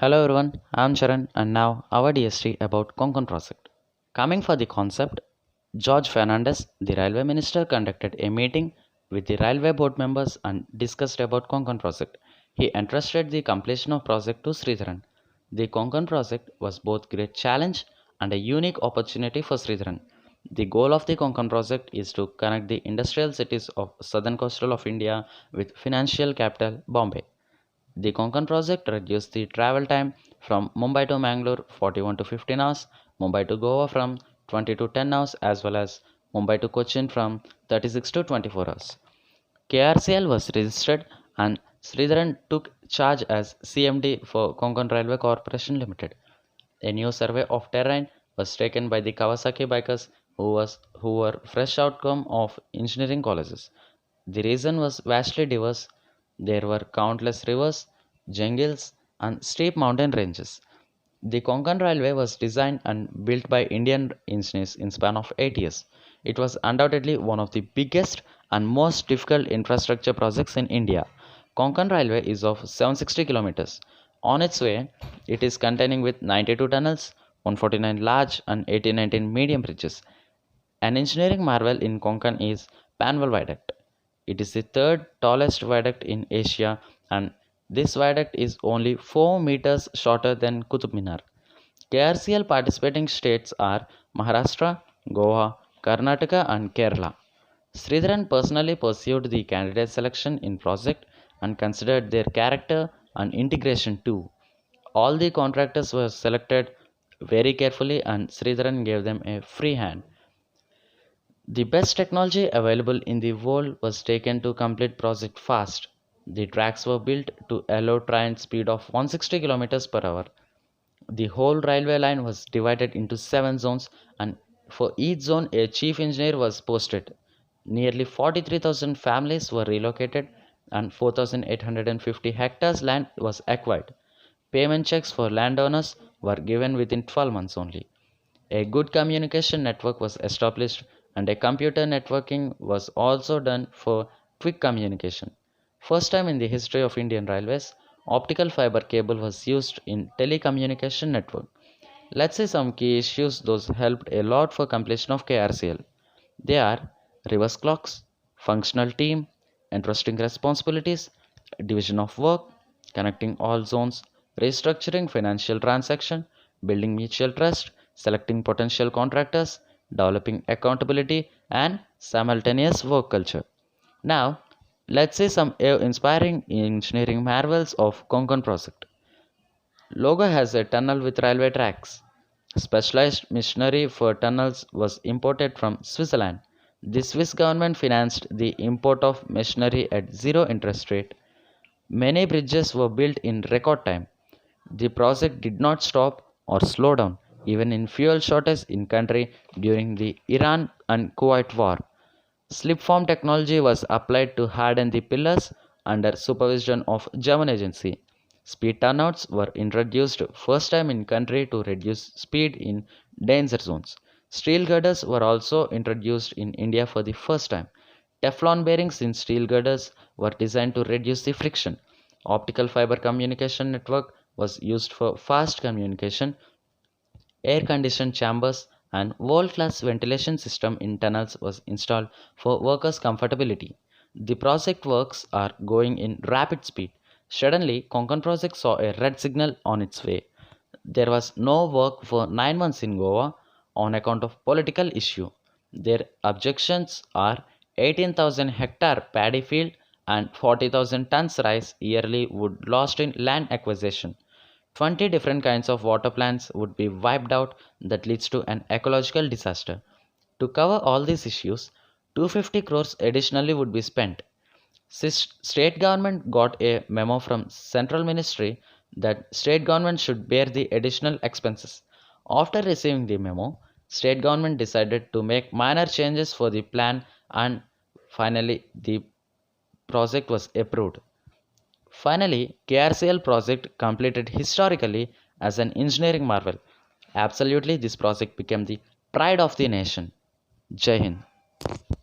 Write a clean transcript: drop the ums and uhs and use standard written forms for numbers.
Hello everyone, I am Charan and now our DST about Konkan project. Coming for the concept, George Fernandez, the railway minister, conducted a meeting with the railway board members and discussed about Konkan project. He entrusted the completion of project to Sridharan. The Konkan project was both great challenge and a unique opportunity for Sridharan. The goal of the Konkan project is to connect the industrial cities of southern coastal of India with financial capital Bombay. The Konkan project reduced the travel time from Mumbai to Mangalore 41 to 15 hours, Mumbai to Goa from 20 to 10 hours, as well as Mumbai to Cochin from 36 to 24 hours. KRCL was registered and Sridharan took charge as CMD for Konkan Railway Corporation Limited. A new survey of terrain was taken by the Kawasaki bikers who were fresh outcome of engineering colleges. The region was vastly diverse. There were countless rivers, jungles, and steep mountain ranges. The Konkan Railway was designed and built by Indian engineers in span of 8 years. It was undoubtedly one of the biggest and most difficult infrastructure projects in India. Konkan Railway is of 760 kilometers. On its way, it is containing with 92 tunnels, 149 large and 1819 medium bridges. An engineering marvel in Konkan is Panvel Viaduct. It is the third tallest viaduct in Asia, and this viaduct is only 4 meters shorter than Qutub Minar. KRCL participating states are Maharashtra, Goa, Karnataka, and Kerala. Sridharan personally pursued the candidate selection in project and considered their character and integration too. All the contractors were selected very carefully and Sridharan gave them a free hand. The best technology available in the world was taken to complete project fast. The tracks were built to allow train speed of 160 kilometers per hour. The whole railway line was divided into 7 zones and for each zone a chief engineer was posted. Nearly 43,000 families were relocated and 4,850 hectares land was acquired. Payment checks for landowners were given within 12 months only. A good communication network was established and a computer networking was also done for quick communication. First time in the history of Indian Railways, optical fiber cable was used in telecommunication network. Let's see some key issues those helped a lot for completion of KRCL. They are reverse clocks, functional team, entrusting responsibilities, division of work, connecting all zones, restructuring financial transaction, building mutual trust, selecting potential contractors, developing accountability, and simultaneous work culture. Now, let's see some inspiring engineering marvels of Konkan project. Logo has a tunnel with railway tracks. Specialized machinery for tunnels was imported from Switzerland. The Swiss government financed the import of machinery at zero interest rate. Many bridges were built in record time. The project did not stop or slow down even in fuel shortage in country during the Iran and Kuwait war. Slipform technology was applied to harden the pillars under supervision of German agency. Speed turnouts were introduced first time in country to reduce speed in danger zones. Steel girders were also introduced in India for the first time. Teflon bearings in steel girders were designed to reduce the friction. Optical fiber communication network was used for fast communication. Air conditioned chambers and world class ventilation system in tunnels was installed for workers' comfortability. The project works are going in rapid speed. Suddenly, Konkan project saw a red signal on its way. There was no work for 9 months in Goa on account of political issue. Their objections are 18,000 hectare paddy field and 40,000 tons rice yearly would lost in land acquisition. 20 different kinds of water plants would be wiped out that leads to an ecological disaster. To cover all these issues, 250 crores additionally would be spent. State government got a memo from central ministry that state government should bear the additional expenses. After receiving the memo, state government decided to make minor changes for the plan and finally the project was approved. Finally, KRCL project completed historically as an engineering marvel. Absolutely, this project became the pride of the nation. Jai Hind.